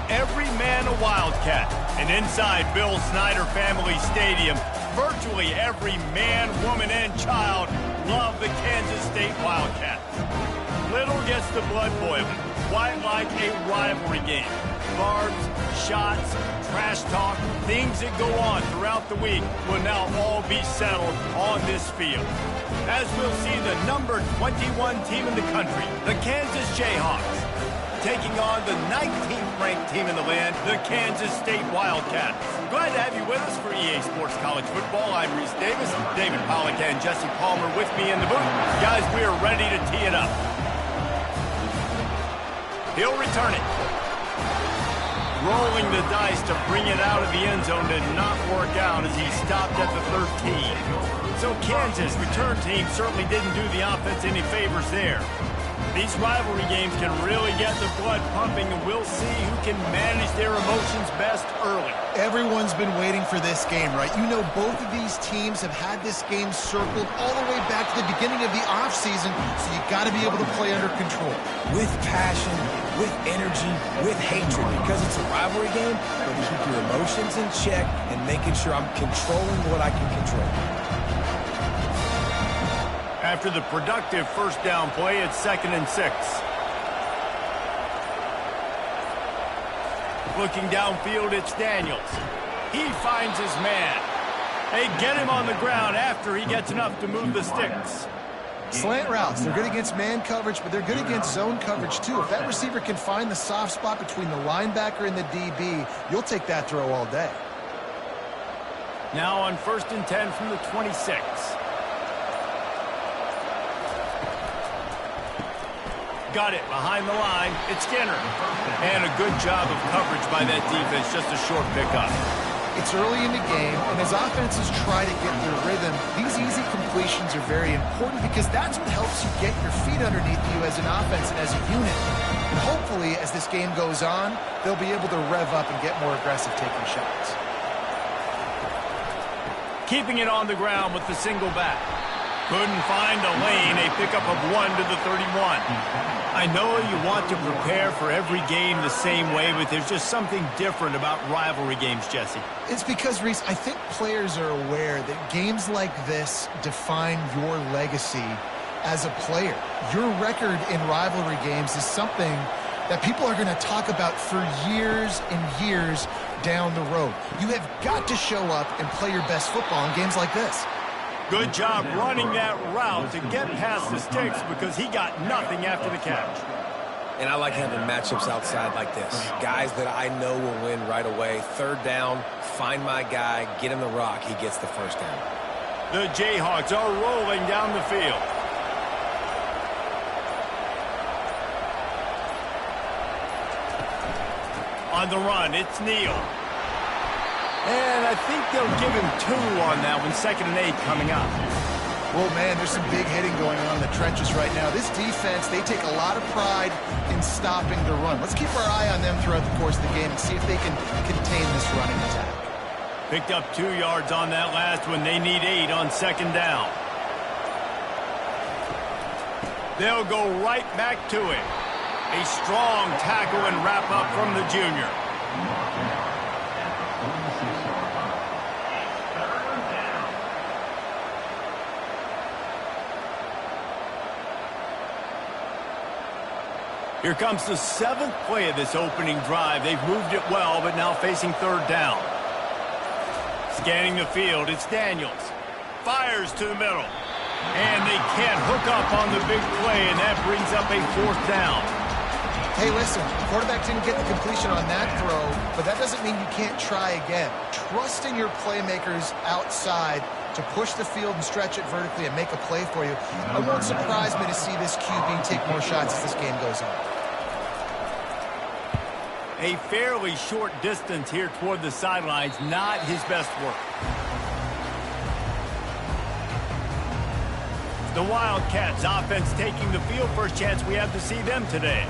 every man a Wildcat. And inside Bill Snyder Family Stadium, virtually every man, woman, and child love the Kansas State Wildcats. Little gets the blood boiling, quite like a rivalry game. Barbs, shots, trash talk, things that go on throughout the week will now all be settled on this field. As we'll see the number 21 team in the country, the Kansas Jayhawks, taking on the 19th ranked team in the land, the Kansas State Wildcats. Glad to have you with us for EA Sports College Football. I'm Reese Davis, David Pollack and Jesse Palmer with me in the booth. Guys, we are ready to tee it up. He'll return it. Rolling the dice to bring it out of the end zone did not work out as he stopped at the 13. So Kansas, return team, certainly didn't do the offense any favors there. These rivalry games can really get the blood pumping, and we'll see who can manage their emotions best early. Everyone's been waiting for this game, right? You know, both of these teams have had this game circled all the way back to the beginning of the offseason, so you got to be able to play under control. With passion, with energy, with hatred, because it's a rivalry game, but keep your emotions in check and making sure I'm controlling what I can control. After the productive first down play, it's 2nd and 6. Looking downfield, it's Daniels. He finds his man. They get him on the ground after he gets enough to move the sticks. Slant routes, they're good against man coverage, but they're good against zone coverage too. If that receiver can find the soft spot between the linebacker and the DB, you'll take that throw all day. Now on 1st and 10 from the 26. Got it behind the line. It's Skinner. And a good job of coverage by that defense. Just a short pickup. It's early in the game, and as offenses try to get their rhythm, these easy completions are very important because that's what helps you get your feet underneath you as an offense and as a unit. And hopefully, as this game goes on, they'll be able to rev up and get more aggressive taking shots. Keeping it on the ground with the single back. Couldn't find a lane, a pickup of 1 to the 31. I know you want to prepare for every game the same way, but there's just something different about rivalry games, Jesse. It's because, Reese, I think players are aware that games like this define your legacy as a player. Your record in rivalry games is something that people are going to talk about for years and years down the road. You have got to show up and play your best football in games like this. Good job running that route to get past the sticks because he got nothing after the catch. And I like having matchups outside like this. Guys that I know will win right away. 3rd down, find my guy, get him the rock, he gets the 1st down. The Jayhawks are rolling down the field. On the run, it's Neal. And I think they'll give him 2 on that one. 2nd and 8 coming up. Well, man, there's some big hitting going on in the trenches right now. This defense, they take a lot of pride in stopping the run. Let's keep our eye on them throughout the course of the game and see if they can contain this running attack. Picked up 2 yards on that last one. They need 8 on 2nd down. They'll go right back to it. A strong tackle and wrap up from the junior. Here comes the 7th play of this opening drive. They've moved it well, but now facing 3rd down. Scanning the field, it's Daniels. Fires to the middle. And they can't hook up on the big play, and that brings up a 4th down. Hey, listen, the quarterback didn't get the completion on that throw, but that doesn't mean you can't try again. Trust in your playmakers outside to push the field and stretch it vertically and make a play for you. It won't surprise me to see this QB take more shots as this game goes on. A fairly short distance here toward the sidelines, not his best work. The Wildcats offense taking the field. First chance we have to see them today.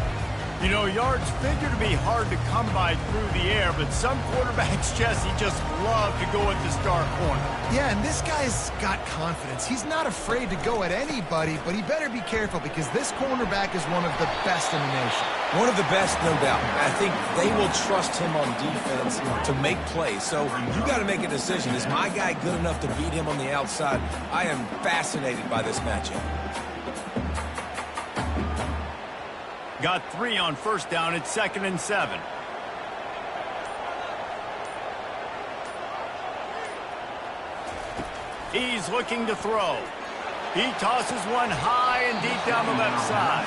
You know, yards figure to be hard to come by through the air, but some quarterbacks, Jesse, just love to go at the star corner. Yeah, and this guy's got confidence. He's not afraid to go at anybody, but he better be careful because this cornerback is one of the best in the nation. One of the best, no doubt. I think they will trust him on defense to make plays. So you got to make a decision. Is my guy good enough to beat him on the outside? I am fascinated by this matchup. Got 3 on first down. It's 2nd and 7. He's looking to throw. He tosses one high and deep down the left side.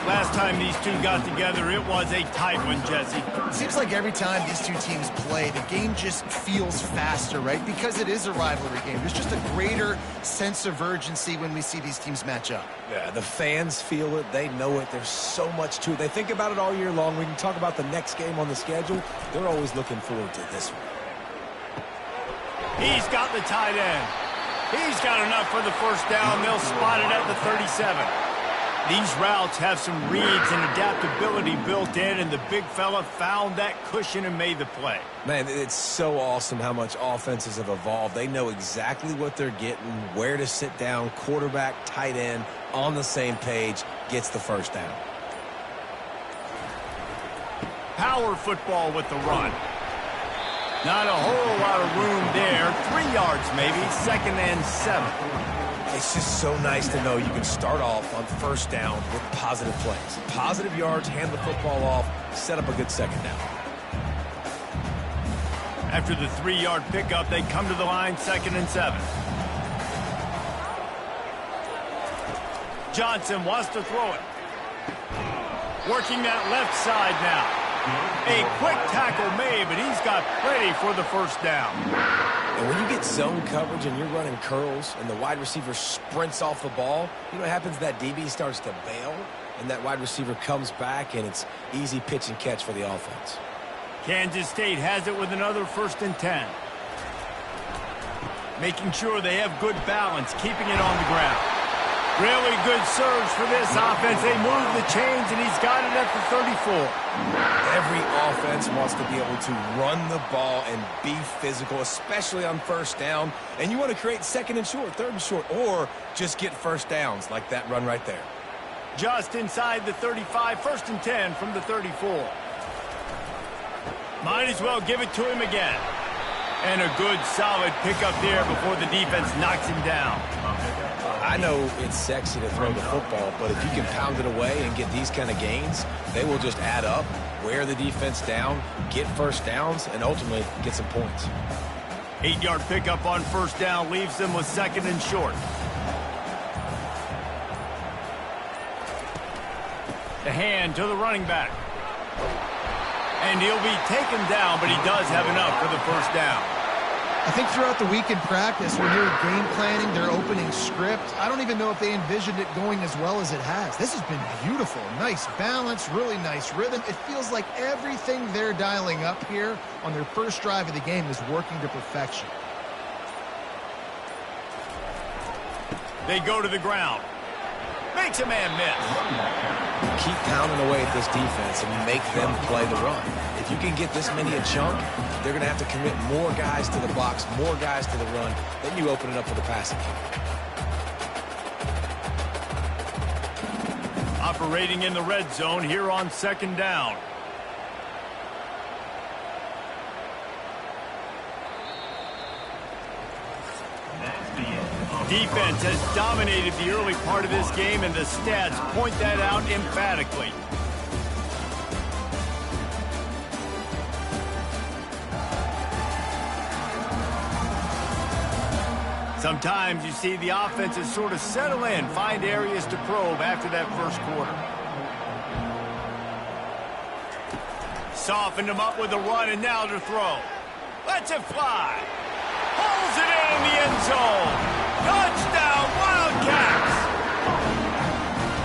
Last time these two got together, it was a tight one, Jesse. It seems like every time these two teams play, the game just feels faster, right? Because it is a rivalry game. There's just a greater sense of urgency when we see these teams match up. Yeah, the fans feel it. They know it. There's so much to it. They think about it all year long. We can talk about the next game on the schedule. They're always looking forward to this one. He's got the tight end. He's got enough for the first down. They'll spot it at the 37. These routes have some reads and adaptability built in, and the big fella found that cushion and made the play. Man, it's so awesome how much offenses have evolved. They know exactly what they're getting, where to sit down, quarterback, tight end, on the same page, gets the first down. Power football with the run. Not a whole lot of room there. 3 yards maybe, 2nd and 7. It's just so nice to know you can start off on first down with positive plays. Positive yards, hand the football off, set up a good second down. After the 3-yard pickup, they come to the line, 2nd and 7. Johnson wants to throw it. Working that left side now. A quick tackle made, but he's got plenty for the first down. And when you get zone coverage and you're running curls and the wide receiver sprints off the ball, you know what happens? That DB starts to bail, and that wide receiver comes back, and it's easy pitch and catch for the offense. Kansas State has it with another 1st and 10. Making sure they have good balance, keeping it on the ground. Really good surge for this offense. They move the chains, and he's got it at the 34. Every offense wants to be able to run the ball and be physical, especially on first down. And you want to create 2nd and short, 3rd and short, or just get first downs like that run right there. Just inside the 35, 1st and 10 from the 34. Might as well give it to him again. And a good, solid pickup there before the defense knocks him down. I know it's sexy to throw the football, but if you can pound it away and get these kind of gains, they will just add up, wear the defense down, get first downs, and ultimately get some points. 8-yard pickup on first down leaves them with 2nd and short. The hand to the running back. And he'll be taken down, but he does have enough for the first down. I think throughout the week in practice, when they were game planning their opening script, I don't even know if they envisioned it going as well as it has. This has been beautiful. Nice balance, really nice rhythm. It feels like everything they're dialing up here on their first drive of the game is working to perfection. They go to the ground. Makes a man miss. Keep pounding away at this defense and make them play the run. If you can get this many a chunk, they're going to have to commit more guys to the box, more guys to the run. Then you open it up for the passing game. Operating in the red zone here on 2nd down. Defense has dominated the early part of this game, and the stats point that out emphatically. Sometimes you see the offenses sort of settle in, find areas to probe after that first quarter. Softened him up with a run, and now to throw. Lets it fly. Pulls it in the end zone. Touchdown, Wildcats!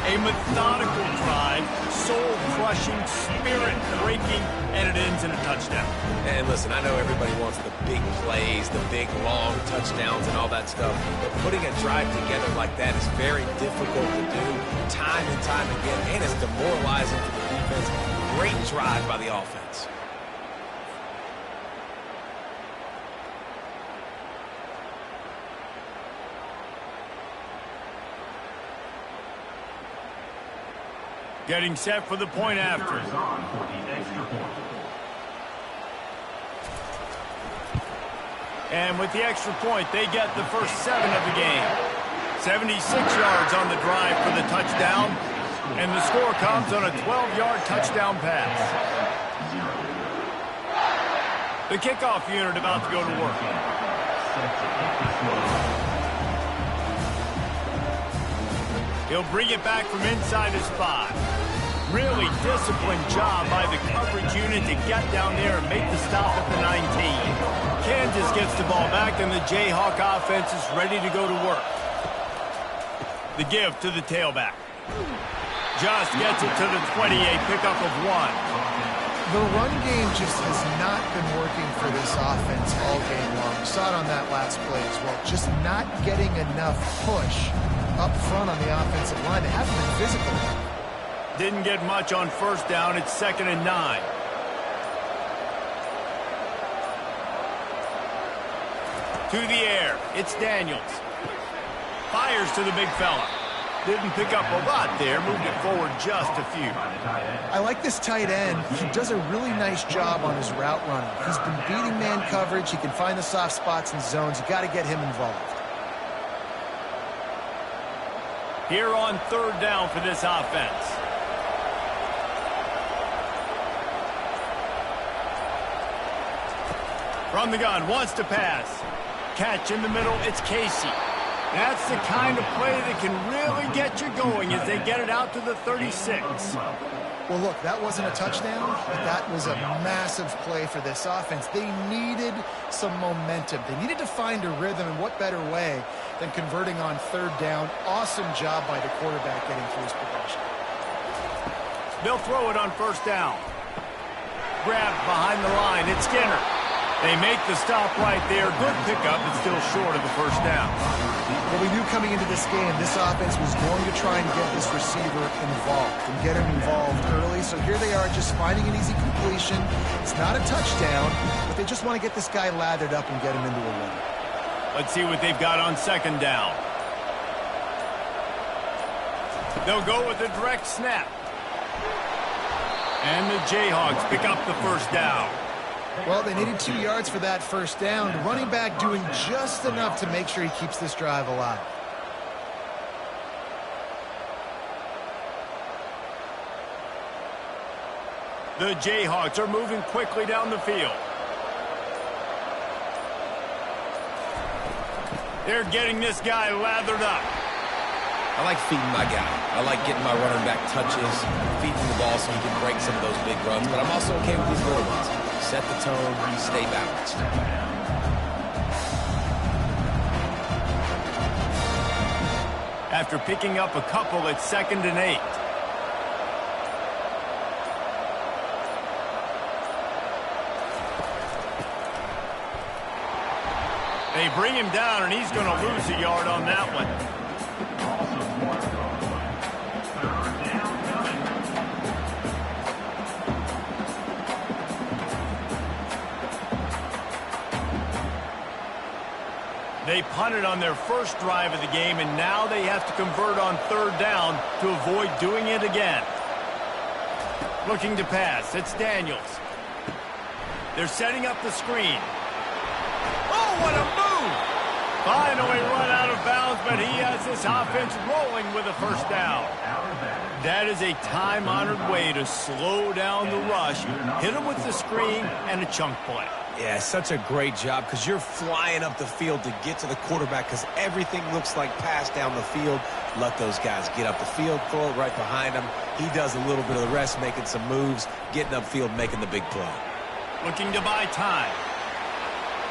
A methodical drive, soul-crushing, spirit-breaking, and it ends in a touchdown. And listen, I know everybody wants the big plays, the big, long touchdowns and all that stuff, but putting a drive together like that is very difficult to do time and time again, and it's demoralizing for the defense. defense. Great drive by the offense. Getting set for the point after. And with the extra point, they get the first 7 of the game. 76 yards on the drive for the touchdown. And the score comes on a 12-yard touchdown pass. The kickoff unit about to go to work. He'll bring it back from inside his 5. Really disciplined job by the coverage unit to get down there and make the stop at the 19. Kansas gets the ball back, and the Jayhawk offense is ready to go to work. The give to the tailback. Just gets it to the 20, a pickup of 1. The run game just has not been working for this offense all game long. We saw it on that last play as well. Just not getting enough push up front on the offensive line. They haven't been physical. Didn't get much on first down. It's 2nd and 9. To the air. It's Daniels. Fires to the big fella. Didn't pick up a lot there. Moved it forward just a few. I like this tight end. He does a really nice job on his route running. He's been beating man coverage. He can find the soft spots and zones. You got to get him involved. Here on 3rd down for this offense. From the gun, wants to pass. Catch in the middle, it's Casey. That's the kind of play that can really get you going as they get it out to the 36. Well, look, that wasn't a touchdown, but that was a massive play for this offense. They needed some momentum. They needed to find a rhythm, and what better way than converting on 3rd down. Awesome job by the quarterback getting through his progression. They'll throw it on 1st down. Grabbed behind the line, it's Skinner. They make the stop right there. Good pickup, but still short of the 1st down. Well, we knew coming into this game, this offense was going to try and get this receiver involved and get him involved early. So here they are just finding an easy completion. It's not a touchdown, but they just want to get this guy lathered up and get him into a run. Let's see what they've got on 2nd down. They'll go with a direct snap. And the Jayhawks pick up the 1st down. Well, they needed 2 yards for that 1st down. The running back doing just enough to make sure he keeps this drive alive. The Jayhawks are moving quickly down the field. They're getting this guy lathered up. I like feeding my guy. I like getting my running back touches, feeding the ball so he can break some of those big runs, but I'm also okay with these little ones. Set the tone, stay balanced. After picking up a couple, it's 2nd and 8. They bring him down, and he's going to lose a yard on that one. They punted on their first drive of the game, and now they have to convert on 3rd down to avoid doing it again. Looking to pass. It's Daniels. They're setting up the screen. Oh, what a move! Finally run out of bounds, but he has this offense rolling with a 1st down. That is a time-honored way to slow down the rush, hit him with the screen, and a chunk play. Yeah, such a great job because you're flying up the field to get to the quarterback because everything looks like pass down the field. Let those guys get up the field, throw it right behind him. He does a little bit of the rest, making some moves, getting upfield, making the big play. Looking to buy time.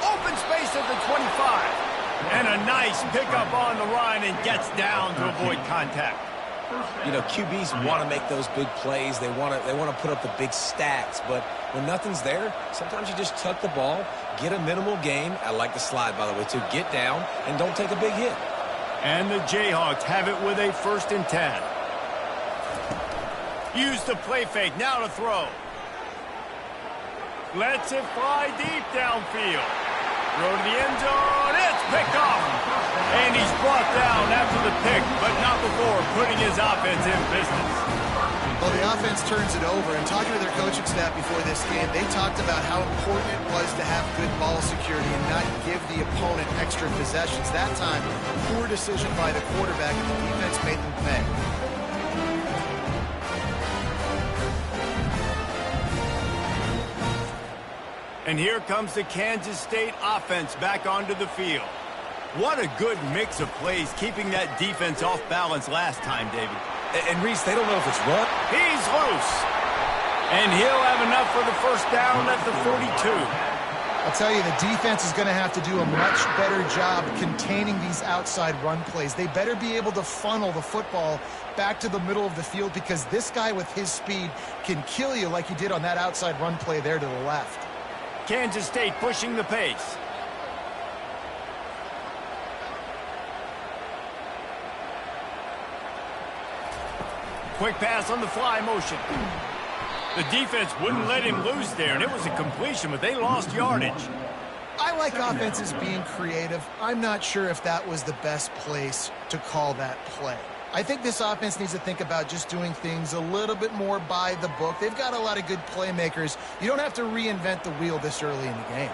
Open space at the 25. And a nice pickup on the run and gets down to avoid contact. You know, QBs want to make those big plays. They want to put up the big stats. But when nothing's there, sometimes you just tuck the ball, get a minimal gain. I like the slide, by the way, too. Get down and don't take a big hit. And the Jayhawks have it with a 1st and 10. Use the play fake, now to throw. Lets it fly deep downfield. Throw to the end zone, it's picked off. And he's brought down after the pick, but not before putting his offense in business. Well, the offense turns it over, and talking to their coaching staff before this game, they talked about how important it was to have good ball security and not give the opponent extra possessions. That time, poor decision by the quarterback, and the defense made them pay. And here comes the Kansas State offense back onto the field. What a good mix of plays, keeping that defense off balance last time, David. And Reese, they don't know if it's run. He's loose. And he'll have enough for the first down at the 42. I'll tell you, the defense is going to have to do a much better job containing these outside run plays. They better be able to funnel the football back to the middle of the field, because this guy with his speed can kill you like he did on that outside run play there to the left. Kansas State pushing the pace. Quick pass on the fly motion. The defense wouldn't let him loose there, and it was a completion, but they lost yardage. I like offenses being creative. I'm not sure if that was the best place to call that play. I think this offense needs to think about just doing things a little bit more by the book. They've got a lot of good playmakers. You don't have to reinvent the wheel this early in the game.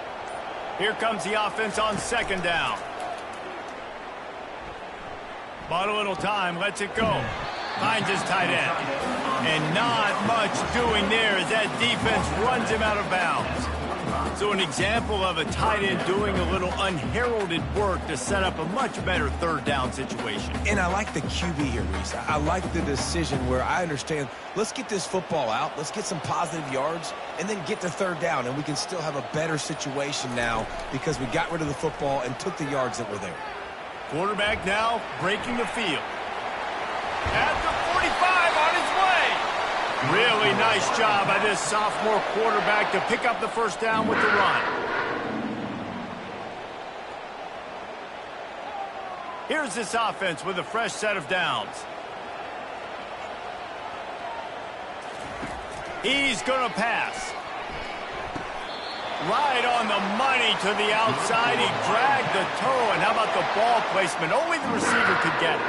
Here comes the offense on second down. Bought a little time, lets it go. Finds his tight end. And not much doing there as that defense runs him out of bounds. So an example of a tight end doing a little unheralded work to set up a much better third down situation. And I like the QB here, Reese. I like the decision where I understand, let's get this football out, let's get some positive yards, and then get to third down, and we can still have a better situation now because we got rid of the football and took the yards that were there. Quarterback now breaking the field. At the 45 on his way. Really nice job by this sophomore quarterback to pick up the first down with the run. Here's this offense with a fresh set of downs. He's going to pass. Right on the money to the outside. He dragged the toe, and how about the ball placement? Only the receiver could get it.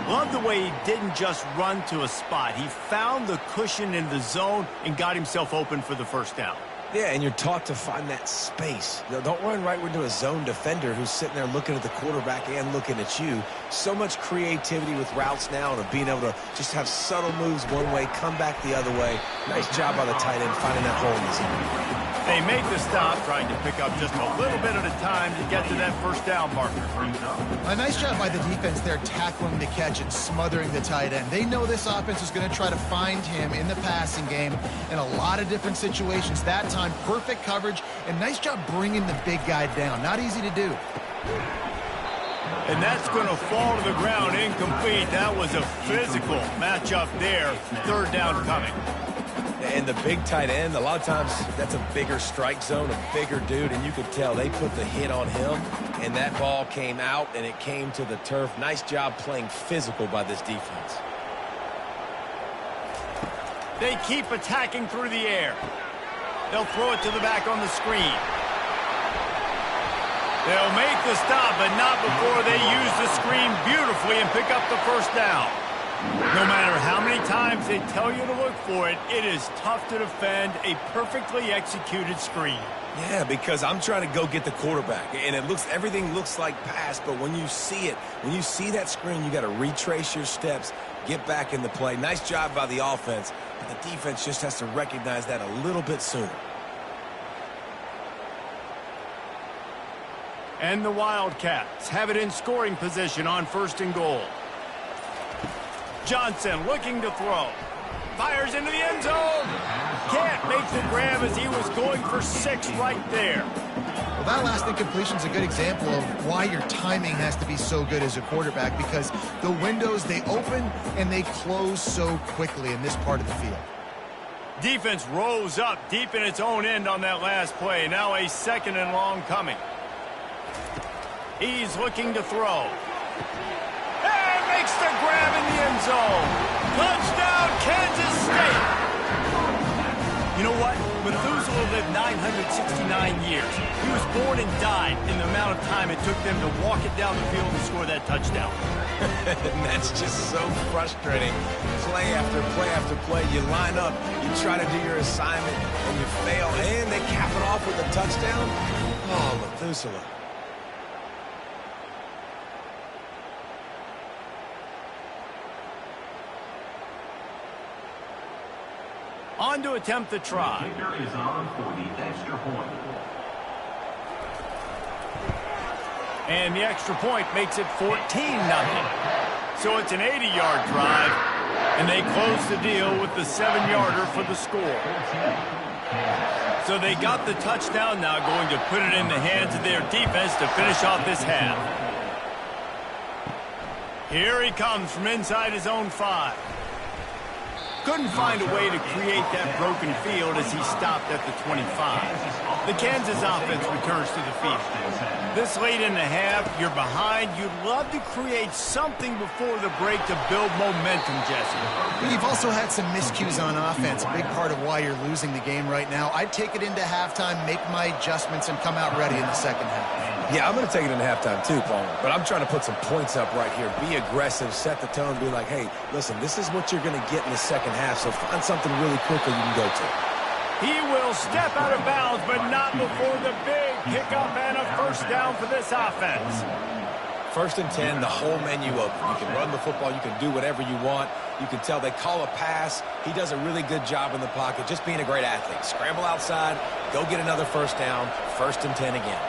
Love the way he didn't just run to a spot. He found the cushion in the zone and got himself open for the first down. Yeah, and you're taught to find that space. You know, don't run right into a zone defender who's sitting there looking at the quarterback and looking at you. So much creativity with routes now and being able to just have subtle moves one way, come back the other way. Nice job by the tight end finding that hole in the zone. They make the stop, trying to pick up just a little bit at a time to get to that first down marker. A nice job by the defense there tackling the catch and smothering the tight end. They know this offense is going to try to find him in the passing game in a lot of different situations. That time, perfect coverage, and nice job bringing the big guy down. Not easy to do. And that's going to fall to the ground incomplete. That was a physical matchup there. Third down coming. And the big tight end, a lot of times that's a bigger strike zone, a bigger dude, and you could tell they put the hit on him, and that ball came out, and it came to the turf. Nice job playing physical by this defense. They keep attacking through the air. They'll throw it to the back on the screen. They'll make the stop, but not before they use the screen beautifully and pick up the first down. No matter how many times they tell you to look for it, it is tough to defend a perfectly executed screen. Yeah, because I'm trying to go get the quarterback, and everything looks like pass, but when you see it, when you see that screen, you got to retrace your steps, get back in the play. Nice job by the offense, but the defense just has to recognize that a little bit sooner. And the Wildcats have it in scoring position on first and goal. Johnson looking to throw. Fires into the end zone. Can't make the grab as he was going for 6 right there. Well, that last incompletion is a good example of why your timing has to be so good as a quarterback, because the windows, they open and they close so quickly in this part of the field. Defense rose up deep in its own end on that last play. Now a second and long coming. He's looking to throw. And makes the grab in the end zone. Touchdown, Kansas State! You know what? Methuselah lived 969 years. He was born and died in the amount of time it took them to walk it down the field and score that touchdown. And that's just so frustrating. Play after play after play, you line up, you try to do your assignment, and you fail, and they cap it off with a touchdown? Oh, Methuselah. On to attempt the try. The kicker is on for the extra point. And the extra point makes it 14-0. So it's an 80-yard drive, and they close the deal with the 7-yarder for the score. So they got the touchdown, now going to put it in the hands of their defense to finish off this half. Here he comes from inside his own 5. Couldn't find a way to create that broken field as he stopped at the 25. The Kansas offense returns to the field. This late in the half, you're behind. You'd love to create something before the break to build momentum, Jesse. You've also had some miscues on offense, a big part of why you're losing the game right now. I'd take it into halftime, make my adjustments, and come out ready in the second half. Yeah, I'm going to take it into halftime too, Palmer. But I'm trying to put some points up right here. Be aggressive, set the tone, be like, hey, listen, this is what you're going to get in the second half, so find something really quickly you can go to. He will step out of bounds, but not before the big pickup and a first down for this offense. 1st and 10, the whole menu open. You can run the football, you can do whatever you want. You can tell they call a pass. He does a really good job in the pocket, just being a great athlete. Scramble outside, go get another first down, 1st and 10 again.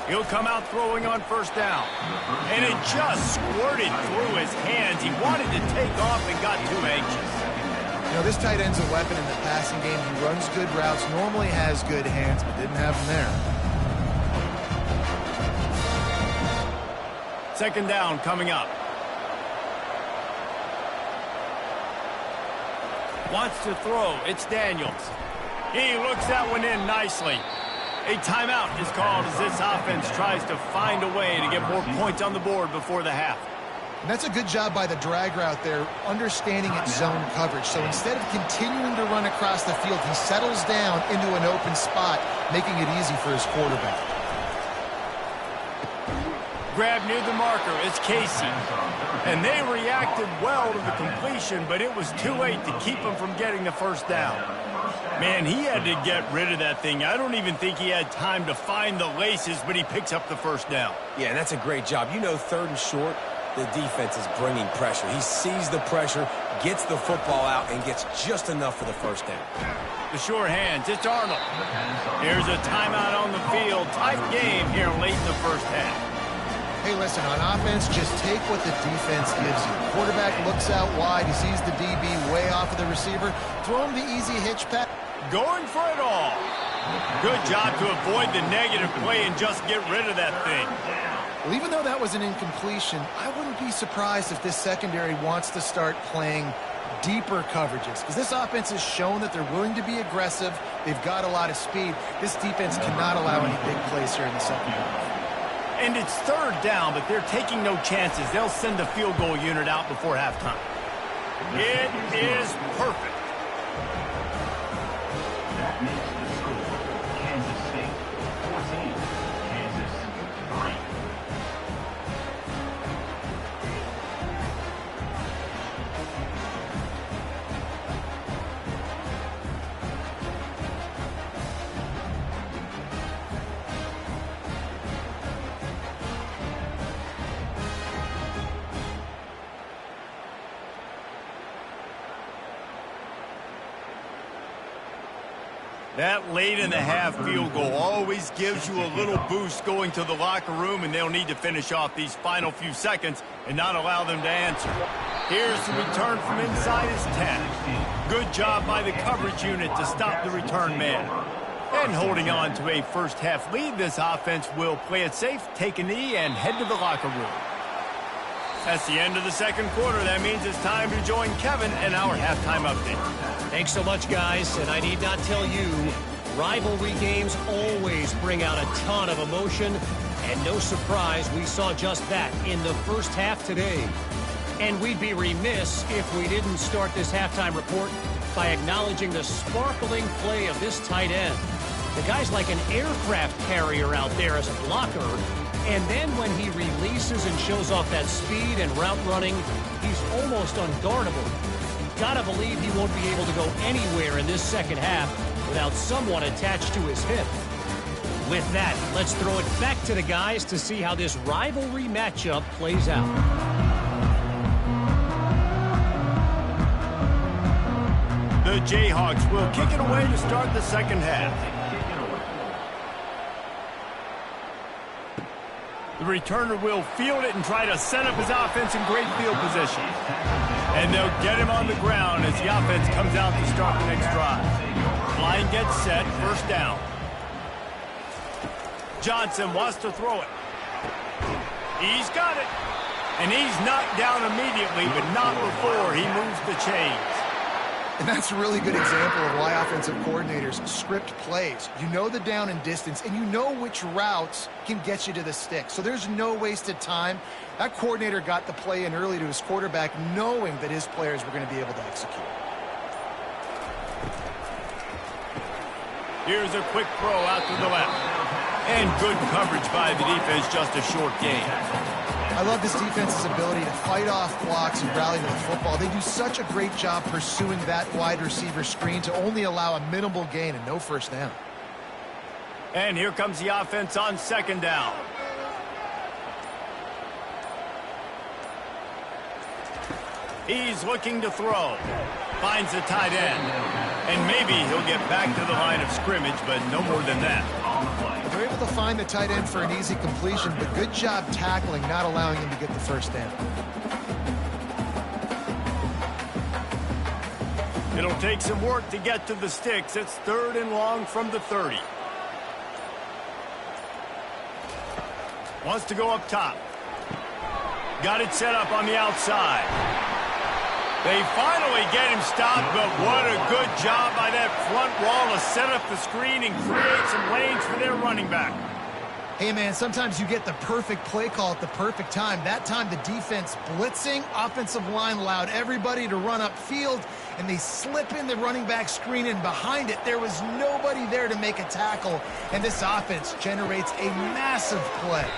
He'll come out throwing on first down. And it just squirted through his hands. He wanted to take off and got too anxious. You know, this tight end's a weapon in the passing game. He runs good routes, normally has good hands, but didn't have them there. Second down coming up. Wants to throw. It's Daniels. He looks that one in nicely. A timeout is called as this offense tries to find a way to get more points on the board before the half. And that's a good job by the drag route there, understanding its zone coverage. So instead of continuing to run across the field, he settles down into an open spot, making it easy for his quarterback. Grab near the marker, it's Casey. And they reacted well to the completion, but it was too late to keep him from getting the first down. Man, he had to get rid of that thing. I don't even think he had time to find the laces, but he picks up the first down. Yeah, and that's a great job. You know, 3rd and short, the defense is bringing pressure. He sees the pressure, gets the football out, and gets just enough for the first down. The short hands, it's Arnold. Here's a timeout on the field. Tight game here late in the first half. Hey, listen, on offense, just take what the defense gives you. Quarterback looks out wide. He sees the DB way off of the receiver. Throw him the easy hitch pass. Going for it all. Good job to avoid the negative play and just get rid of that thing. Well, even though that was an incompletion, I wouldn't be surprised if this secondary wants to start playing deeper coverages, because this offense has shown that they're willing to be aggressive. They've got a lot of speed. This defense cannot allow any big plays here in the second half. And it's 3rd down, but they're taking no chances. They'll send the field goal unit out before halftime. It is perfect. That makes the score Kansas State 14, Kansas 3. That late in the half field goal always gives you a little boost going to the locker room, and they'll need to finish off these final few seconds and not allow them to answer. Here's the return from inside his 10. Good job by the coverage unit to stop the return man. And holding on to a first half lead, this offense will play it safe, take a knee, and head to the locker room. That's the end of the second quarter. That means it's time to join Kevin in our halftime update. Thanks so much, guys. And I need not tell you, rivalry games always bring out a ton of emotion. And no surprise, we saw just that in the first half today. And we'd be remiss if we didn't start this halftime report by acknowledging the sparkling play of this tight end. The guy's like an aircraft carrier out there as a blocker. And then when he releases and shows off that speed and route running, he's almost unguardable. Gotta believe he won't be able to go anywhere in this second half without someone attached to his hip. With that, let's throw it back to the guys to see how this rivalry matchup plays out. The Jayhawks will kick it away to start the second half. The returner will field it and try to set up his offense in great field position. And they'll get him on the ground as the offense comes out to start the next drive. Line gets set, first down. Johnson wants to throw it. He's got it. And he's knocked down immediately, but not before he moves the chains. And that's a really good example of why offensive coordinators script plays. You know the down and distance, and you know which routes can get you to the stick. So there's no wasted time. That coordinator got the play in early to his quarterback, knowing that his players were going to be able to execute. Here's a quick throw out to the left. And good coverage by the defense, just a short gain. I love this defense's ability to fight off blocks and rally to the football. They do such a great job pursuing that wide receiver screen to only allow a minimal gain and no first down. And here comes the offense on second down. He's looking to throw. Finds the tight end. And maybe he'll get back to the line of scrimmage, but no more than that. They're able to find the tight end for an easy completion, but good job tackling, not allowing him to get the first down. It'll take some work to get to the sticks. It's third and long from the 30. Wants to go up top. Got it set up on the outside. They finally get him stopped, but what a good job by that front wall to set up the screen and create some lanes for their running back. Hey, man, sometimes you get the perfect play call at the perfect time. That time the defense blitzing, offensive line allowed everybody to run upfield, and they slip in the running back screen, and behind it there was nobody there to make a tackle, and this offense generates a massive play.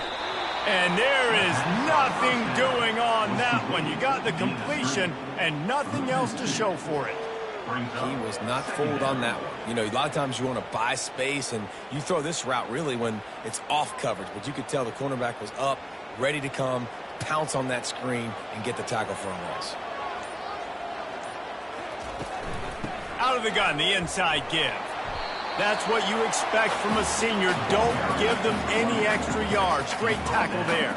And there is nothing doing on that one. You got the completion and nothing else to show for it. He was not fooled on that one. You know, a lot of times you want to buy space, and you throw this route really when it's off coverage. But you could tell the cornerback was up, ready to come, pounce on that screen, and get the tackle for a loss. Out of the gun, the inside give. That's what you expect from a senior. Don't give them any extra yards. Great tackle there.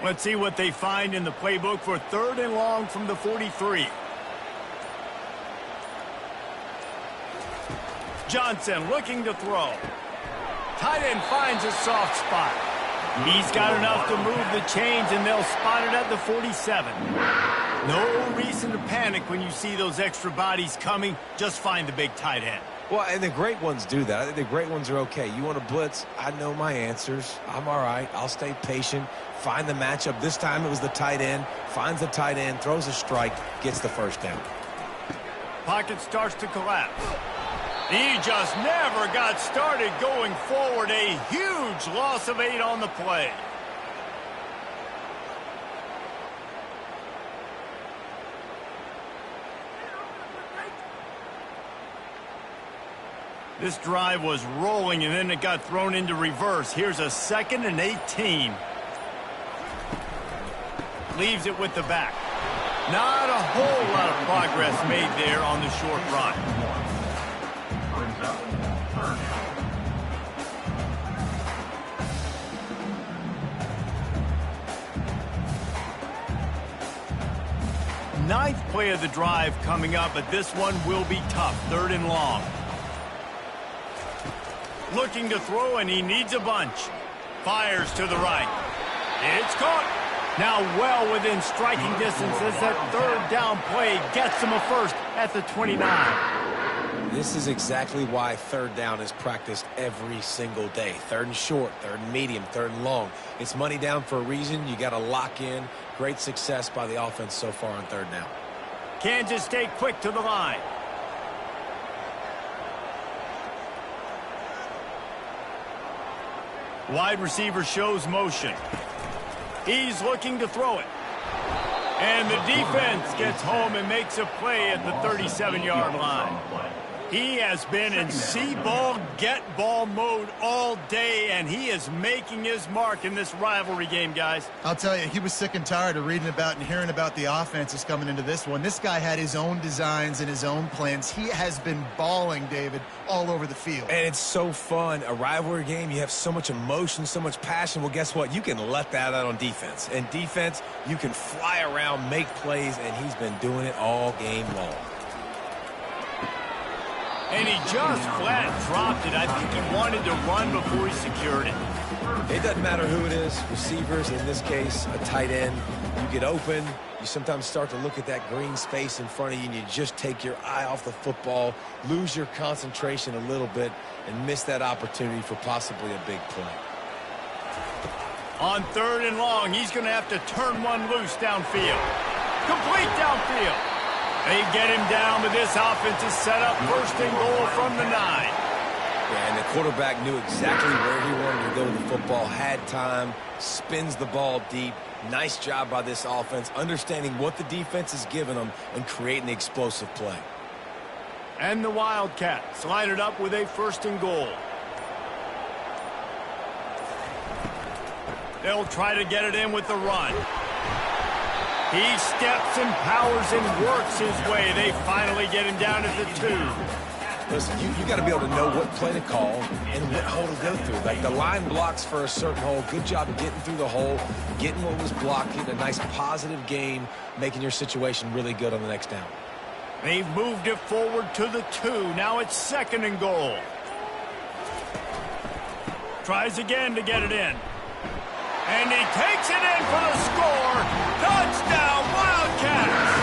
Let's see what they find in the playbook for third and long from the 43. Johnson looking to throw. Tight end finds a soft spot. He's got enough to move the chains, and they'll spot it at the 47. No reason to panic when you see those extra bodies coming. Just find the big tight end. Well, and the great ones do that. I think the great ones are okay. You want to blitz? I know my answers. I'm all right. I'll stay patient. Find the matchup. This time it was the tight end. Finds the tight end, throws a strike, gets the first down. Pocket starts to collapse. He just never got started going forward. A huge loss of 8 on the play. This drive was rolling, and then it got thrown into reverse. Here's a 2nd and 18. Leaves it with the back. Not a whole lot of progress made there on the short run. Ninth play of the drive coming up, but this one will be tough. Third and long. Looking to throw, and he needs a bunch. Fires to the right. It's caught. Now well within striking distance as that third down play gets him a first at the 29. This is exactly why third down is practiced every single day. Third and short, third and medium, third and long. It's money down for a reason. You got to lock in. Great success by the offense so far on third down. Kansas State quick to the line. Wide receiver shows motion. He's looking to throw it. And the defense gets home and makes a play at the 37-yard line. He has been in see-ball, get-ball mode all day, and he is making his mark in this rivalry game, guys. I'll tell you, he was sick and tired of reading about and hearing about the offenses coming into this one. This guy had his own designs and his own plans. He has been balling, David, all over the field. And it's so fun. A rivalry game, you have so much emotion, so much passion. Well, guess what? You can let that out on defense. And defense, you can fly around, make plays, and he's been doing it all game long. And he just flat dropped it. I think he wanted to run before he secured it. It doesn't matter who it is, receivers, in this case, a tight end. You get open, you sometimes start to look at that green space in front of you, and you just take your eye off the football, lose your concentration a little bit, and miss that opportunity for possibly a big play. On third and long, he's going to have to turn one loose downfield. Complete downfield. They get him down, but this offense is set up first and goal from the 9. Yeah, and the quarterback knew exactly where he wanted to go with the football, had time, spins the ball deep. Nice job by this offense, understanding what the defense is giving them and creating the explosive play. And the Wildcats line it up with a first and goal. They'll try to get it in with the run. He steps and powers and works his way. They finally get him down at the 2. Listen, you got to be able to know what play to call and what hole to go through. Like the line blocks for a certain hole. Good job getting through the hole, getting what was blocked, getting a nice positive gain, making your situation really good on the next down. They've moved it forward to the 2. Now it's second and goal. Tries again to get it in. And he takes it in for the score. Touchdown, Wildcats!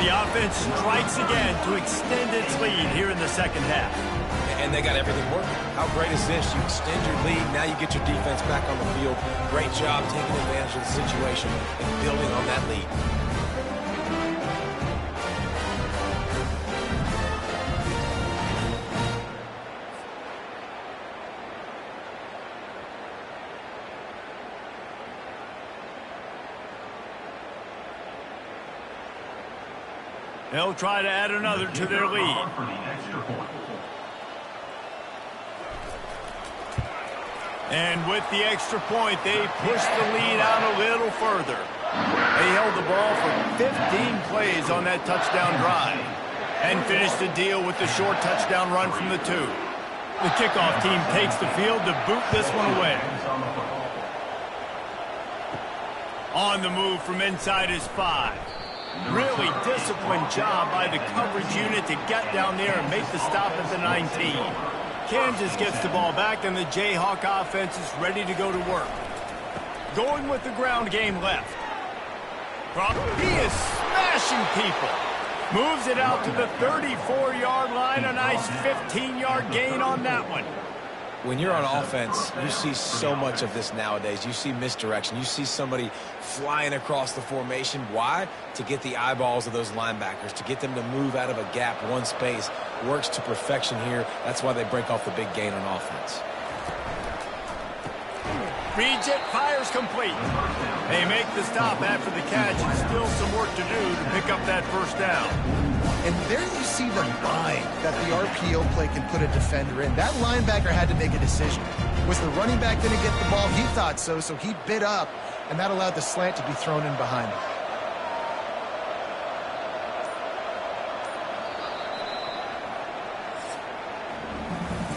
The offense strikes again to extend its lead here in the second half. And they got everything working. How great is this? You extend your lead. Now you get your defense back on the field. Great job taking advantage of the situation and building on that lead. They'll try to add another to their lead. And with the extra point, they push the lead out a little further. They held the ball for 15 plays on that touchdown drive and finished the deal with the short touchdown run from the 2. The kickoff team takes the field to boot this one away. On the move from inside his 5. Really disciplined job by the coverage unit to get down there and make the stop at the 19. Kansas gets the ball back, and the Jayhawk offense is ready to go to work. Going with the ground game left. He is smashing people. Moves it out to the 34-yard line. A nice 15-yard gain on that one. When you're on offense, you see so much of this nowadays. You see misdirection. You see somebody flying across the formation. Why? To get the eyeballs of those linebackers, to get them to move out of a gap, one space. Works to perfection here. That's why they break off the big gain on offense. Reads it, fires complete. They make the stop after the catch, and still some work to do to pick up that first down. And there you see the bind that the RPO play can put a defender in. That linebacker had to make a decision. Was the running back going to get the ball? He thought so, so he bit up, and that allowed the slant to be thrown in behind him.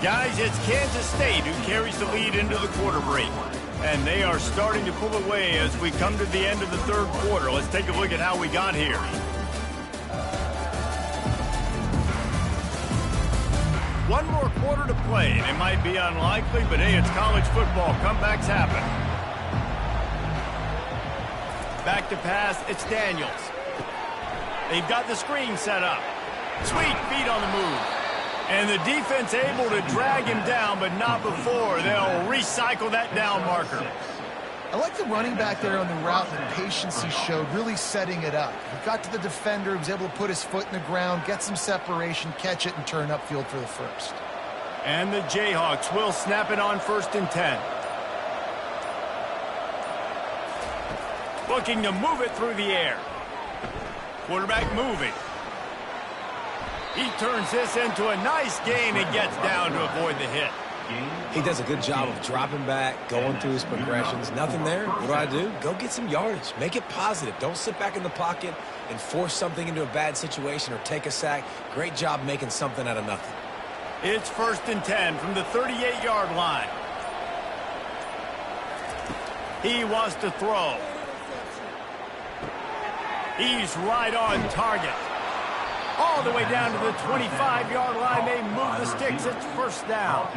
Guys, it's Kansas State who carries the lead into the quarter break. And they are starting to pull away as we come to the end of the third quarter. Let's take a look at how we got here. One more quarter to play, and it might be unlikely, but hey, it's college football. Comebacks happen. Back to pass, it's Daniels. They've got the screen set up. Sweet feet on the move. And the defense able to drag him down, but not before. They'll recycle that down marker. I like the running back there on the route and the patience he showed, really setting it up. He got to the defender, he was able to put his foot in the ground, get some separation, catch it, and turn upfield for the first. And the Jayhawks will snap it on 1st and 10. Looking to move it through the air. Quarterback moving. He turns this into a nice gain and gets down to avoid the hit. He does a good job of dropping back, going through his progressions. Nothing there. What do? Go get some yardage. Make it positive. Don't sit back in the pocket and force something into a bad situation or take a sack. Great job making something out of nothing. It's 1st and 10 from the 38-yard line. He wants to throw. He's right on target. All the way down to the 25-yard line. They move the sticks. It's 1st down.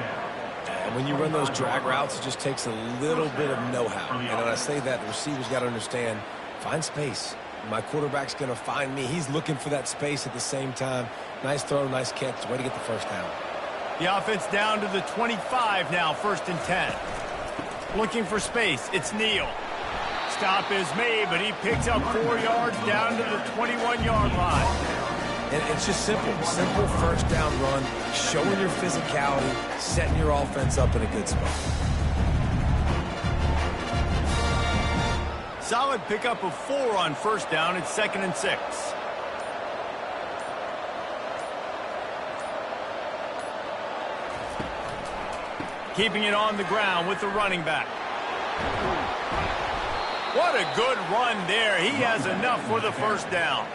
And when you run those drag routes, it just takes a little bit of know-how. And when I say that, the receiver's got to understand, find space. My quarterback's going to find me. He's looking for that space at the same time. Nice throw, nice catch. Way to get the 1st down. The offense down to the 25 now, 1st and 10. Looking for space. It's Neal. Stop is made, but he picks up 4 yards down to the 21-yard line. And it's just simple 1st down run, showing your physicality, setting your offense up in a good spot. Solid pickup of 4 on 1st down. It's 2nd and 6. Keeping it on the ground with the running back. What a good run there. He has enough for the 1st down.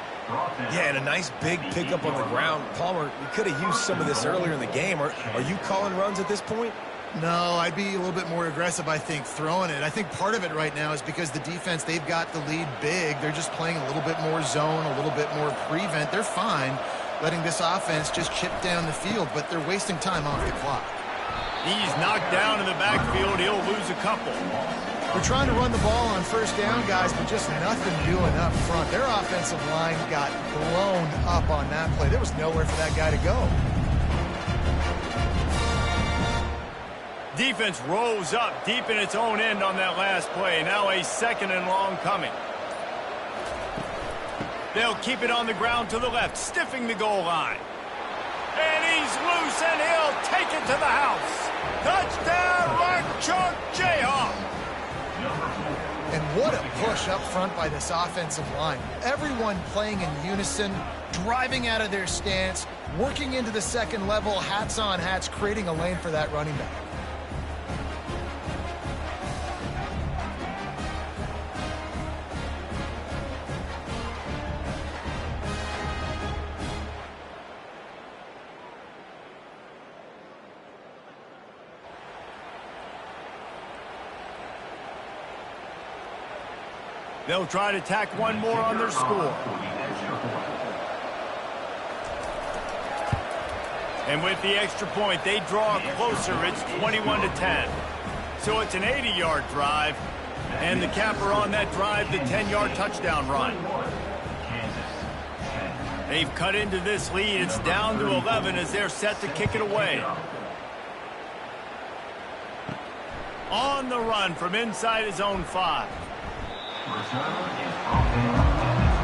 Yeah, and a nice big pickup on the ground. Palmer, you could have used some of this earlier in the game. Are you calling runs at this point? No, I'd be a little bit more aggressive, I think, throwing it. I think part of it right now is because the defense, they've got the lead big. They're just playing a little bit more zone, a little bit more prevent. They're fine letting this offense just chip down the field, but they're wasting time off the clock. He's knocked down in the backfield. He'll lose a couple. We're trying to run the ball on 1st down, guys, but just nothing doing up front. Their offensive line got blown up on that play. There was nowhere for that guy to go. Defense rose up deep in its own end on that last play. Now a 2nd and long coming. They'll keep it on the ground to the left, stiffing the goal line. And he's loose, and he'll take it to the house. Touchdown, Mark Chunk Jayhawk. And what a push up front by this offensive line. Everyone playing in unison, driving out of their stance, working into the 2nd level, hats on hats, creating a lane for that running back. They'll try to tack one more on their score. And with the extra point, they draw closer. It's 21-10. So it's an 80-yard drive. And the capper on that drive, the 10-yard touchdown run. They've cut into this lead. It's down to 11 as they're set to kick it away. On the run from inside his own 5.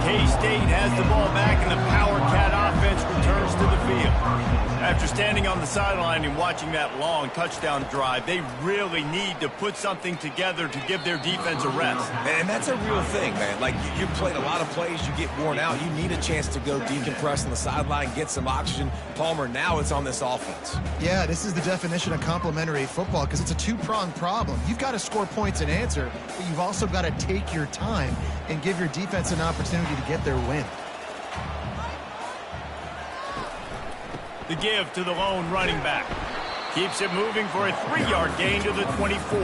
K-State has the ball back, and the Power Cat offense returns to the field. After standing on the sideline and watching that long touchdown drive, they really need to put something together to give their defense a rest. And that's a real thing, man. Like, you played a lot of plays, you get worn out. You need a chance to go decompress on the sideline, get some oxygen. Palmer, now it's on this offense. Yeah, this is the definition of complementary football because it's a two-pronged problem. You've got to score points and answer, but you've also got to take your time and give your defense an opportunity to get their win. The give to the lone running back. Keeps it moving for a 3-yard gain to the 24.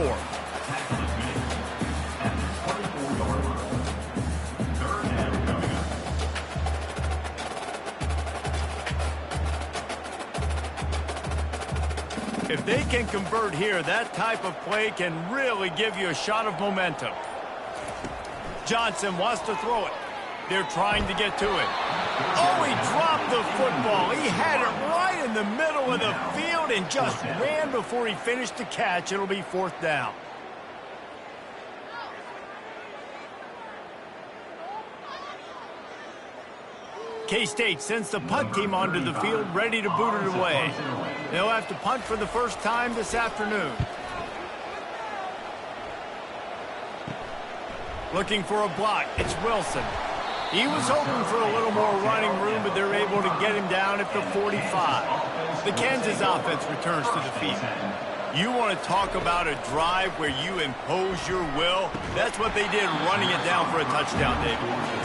If they can convert here, that type of play can really give you a shot of momentum. Johnson wants to throw it. They're trying to get to it. Oh, he dropped the football. He had it right in the middle of the field and just ran before he finished the catch. It'll be 4th down. K-State sends the punt team onto the field, ready to boot it away. They'll have to punt for the first time this afternoon. Looking for a block. It's Wilson. He was hoping for a little more running room, but they're able to get him down at the 45. The Kansas offense returns to the field. You want to talk about a drive where you impose your will? That's what they did, running it down for a touchdown, David.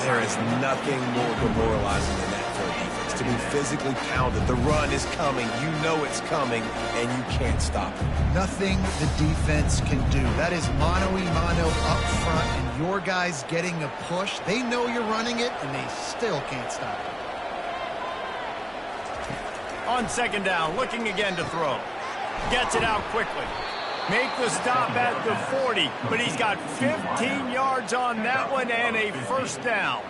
There is nothing more demoralizing than that for a defense. To be physically pounded. The run is coming. You know it's coming, and you can't stop it. Nothing the defense can do. That is mano-a-mano up front, and your guys getting a push. They know you're running it, and they still can't stop it. On 2nd down, looking again to throw. Gets it out quickly. Make the stop at the 40, but he's got 15 yards on that one and a 1st down.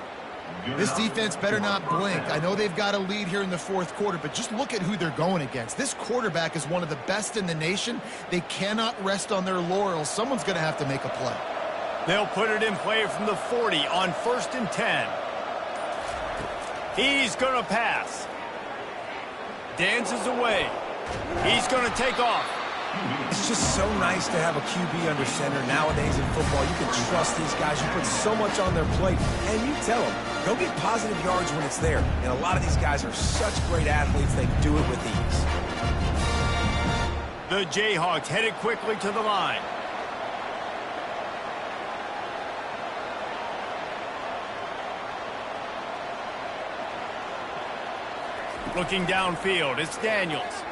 This defense better not blink. I know they've got a lead here in the 4th quarter, but just look at who they're going against. This quarterback is one of the best in the nation. They cannot rest on their laurels. Someone's going to have to make a play. They'll put it in play from the 40 on 1st and 10. He's going to pass. Dances away. He's going to take off. It's just so nice to have a QB under center nowadays in football. You can trust these guys. You put so much on their plate, and you tell them, go get positive yards when it's there. And a lot of these guys are such great athletes, they do it with ease. The Jayhawks headed quickly to the line. Looking downfield, it's Daniels.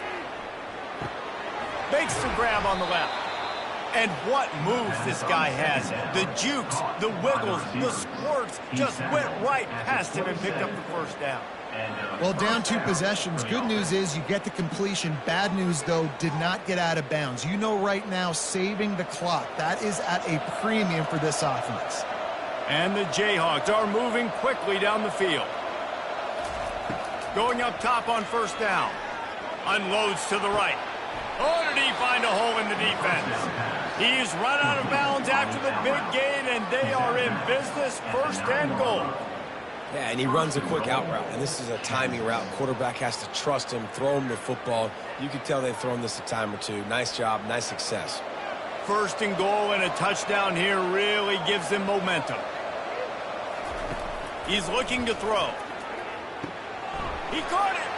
Makes the grab on the left. And what moves this guy has. The jukes, the wiggles, the squirts just went right past him and picked up the 1st down. Well, down 2 possessions. Good news is you get the completion. Bad news, though, did not get out of bounds. You know right now, saving the clock. That is at a premium for this offense. And the Jayhawks are moving quickly down the field. Going up top on 1st down. Unloads to the right. Oh, did he find a hole in the defense? He's run out of bounds after the big gain, and they are in business, 1st and goal. Yeah, and he runs a quick out route, and this is a timing route. Quarterback has to trust him, throw him the football. You can tell they've thrown this a time or two. Nice job, nice success. 1st and goal, and a touchdown here really gives them momentum. He's looking to throw. He caught it.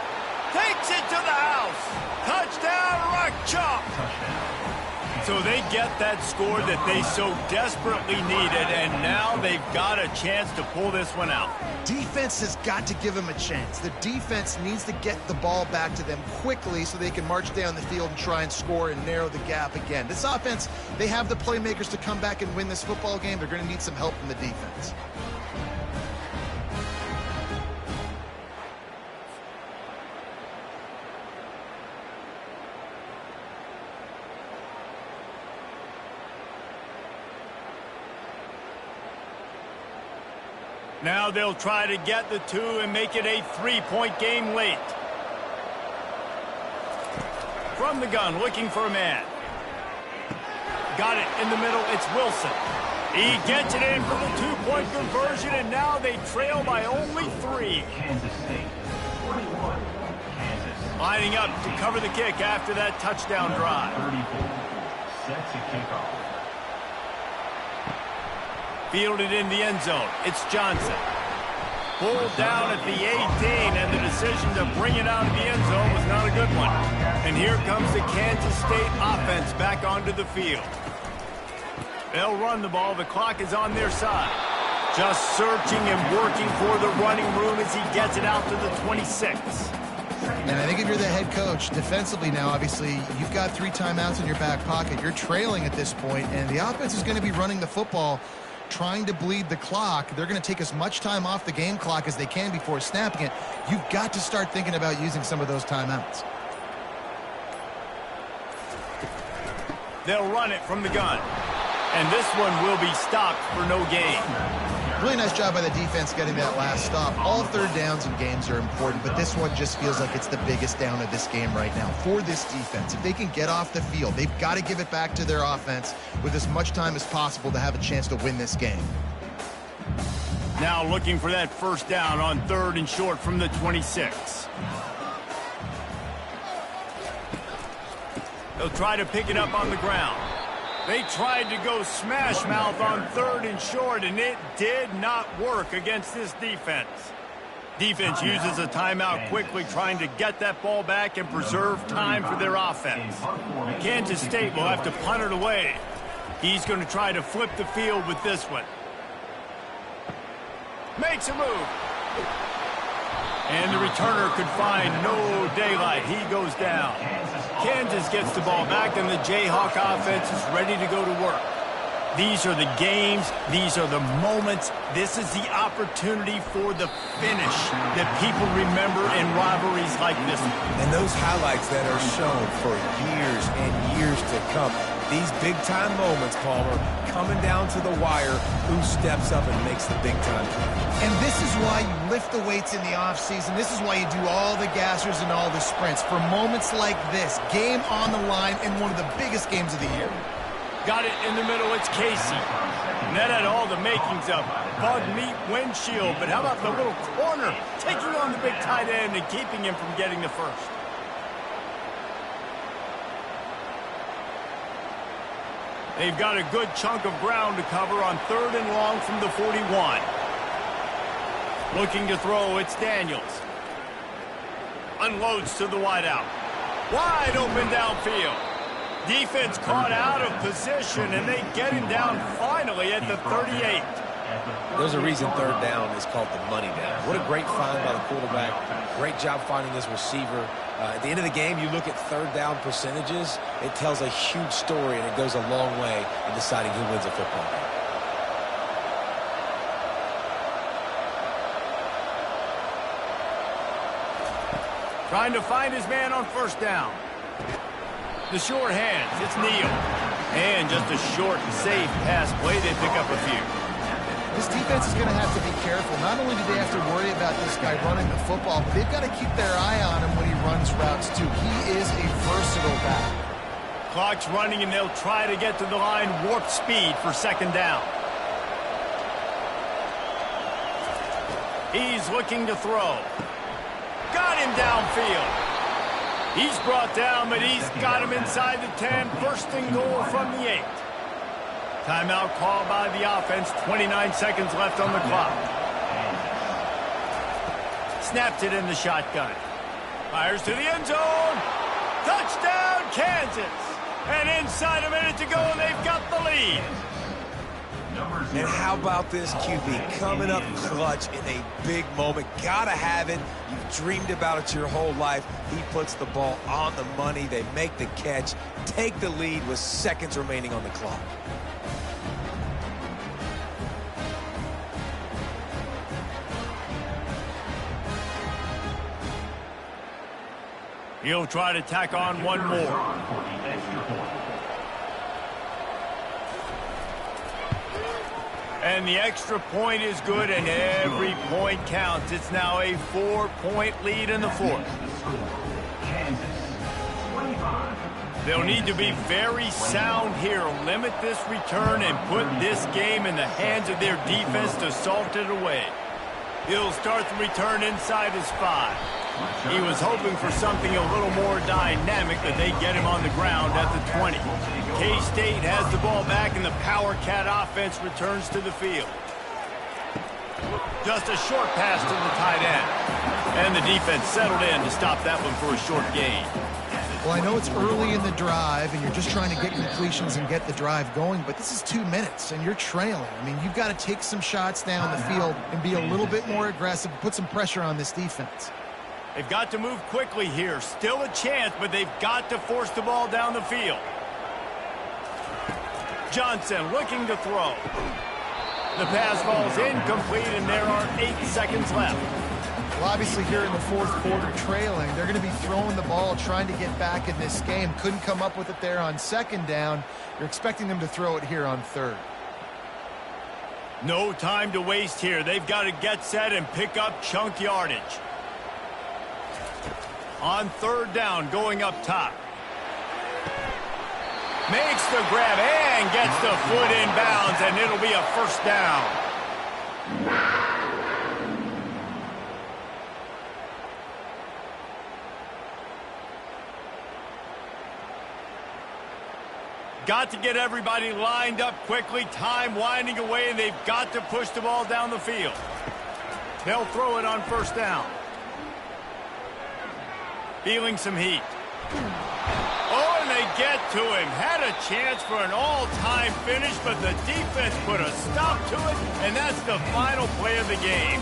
Takes it to the house. Touchdown, Rock Chalk. So they get that score that they so desperately needed, and now they've got a chance to pull this one out. Defense has got to give them a chance. The defense needs to get the ball back to them quickly so they can march down the field and try and score and narrow the gap again. This offense, they have the playmakers to come back and win this football game. They're going to need some help from the defense. Now they'll try to get the 2 and make it a 3-point game late. From the gun, looking for a man. Got it in the middle, it's Wilson. He gets it in for the 2-point conversion, and now they trail by only 3. Kansas State, 41. Kansas. Lining up to cover the kick after that touchdown drive. 34. Set to kick off. Fielded in the end zone. It's Johnson. Pulled down at the 18, and the decision to bring it out of the end zone was not a good one. And here comes the Kansas State offense back onto the field. They'll run the ball. The clock is on their side. Just searching and working for the running room as he gets it out to the 26. And I think if you're the head coach, defensively now, obviously, you've got 3 timeouts in your back pocket. You're trailing at this point, and the offense is going to be running the football, trying to bleed the clock. They're going to take as much time off the game clock as they can before snapping it. You've got to start thinking about using some of those timeouts. They'll run it from the gun. And this one will be stopped for no gain. Really nice job by the defense getting that last stop. All third downs in games are important, but this one just feels like it's the biggest down of this game right now for this defense. If they can get off the field, they've got to give it back to their offense with as much time as possible to have a chance to win this game. Now looking for that first down on 3rd and short from the 26. They'll try to pick it up on the ground. They tried to go smash mouth on 3rd and short, and it did not work against this defense. Defense uses a timeout quickly, trying to get that ball back and preserve time for their offense. Kansas State will have to punt it away. He's going to try to flip the field with this one. Makes a move. And the returner could find no daylight. He goes down. Kansas gets the ball back, and the Jayhawk offense is ready to go to work. These are the games. These are the moments. This is the opportunity for the finish that people remember in rivalries like this one. And those highlights that are shown for years and years to come. These big-time moments, Palmer, coming down to the wire, who steps up and makes the big-time play. And this is why you lift the weights in the offseason. This is why you do all the gassers and all the sprints. For moments like this, game on the line in one of the biggest games of the year. Got it in the middle, it's Casey. And that had all the makings of bug meat windshield. But how about the little corner taking on the big tight end and keeping him from getting the first? They've got a good chunk of ground to cover on 3rd and long from the 41. Looking to throw, it's Daniels. Unloads to the wideout. Wide open downfield. Defense caught out of position, and they get him down finally at the 38. There's a reason 3rd down is called the money down. What a great find by the quarterback. Great job finding his receiver. At the end of the game, you look at 3rd down percentages. It tells a huge story, and it goes a long way in deciding who wins a football game. Trying to find his man on 1st down. The short hands, it's Neal. And just a short, safe pass play, they pick up a few. This defense is going to have to be careful. Not only do they have to worry about this guy running the football, but they've got to keep their eye on him when he runs routes, too. He is a versatile back. Clock's running, and they'll try to get to the line warp speed for 2nd down. He's looking to throw. Got him downfield. He's brought down, but he's got him inside the 10. 1st and goal from the 8. Timeout called by the offense. 29 seconds left on the clock. Snapped it in the shotgun. Fires to the end zone. Touchdown, Kansas. And inside a minute to go, and they've got the lead. And how about this QB coming up clutch in a big moment? Gotta have it. You've dreamed about it your whole life. He puts the ball on the money. They make the catch, take the lead with seconds remaining on the clock. He'll try to tack on one more. And the extra point is good, and every point counts. It's now a 4-point lead in the 4th. They'll need to be very sound here, limit this return, and put this game in the hands of their defense to salt it away. He'll start the return inside his 5. He was hoping for something a little more dynamic, but they get him on the ground at the 20. K-State has the ball back, and the Power Cat offense returns to the field. Just a short pass to the tight end. And the defense settled in to stop that one for a short gain. Well, I know it's early in the drive, and you're just trying to get completions and get the drive going, but this is 2 minutes, and you're trailing. I mean, you've got to take some shots down the field and be a little bit more aggressive, put some pressure on this defense. They've got to move quickly here. Still a chance, but they've got to force the ball down the field. Johnson looking to throw. The pass falls incomplete, and there are 8 seconds left. Well, obviously here in the 4th quarter trailing, they're going to be throwing the ball, trying to get back in this game. Couldn't come up with it there on 2nd down. You're expecting them to throw it here on 3rd. No time to waste here. They've got to get set and pick up chunk yardage. On third down, going up top. Makes the grab and gets the foot in bounds, and it'll be a first down. Got to get everybody lined up quickly. Time winding away, and they've got to push the ball down the field. They'll throw it on first down. Feeling some heat. Oh, and they get to him. Had a chance for an all-time finish, but the defense put a stop to it, and that's the final play of the game.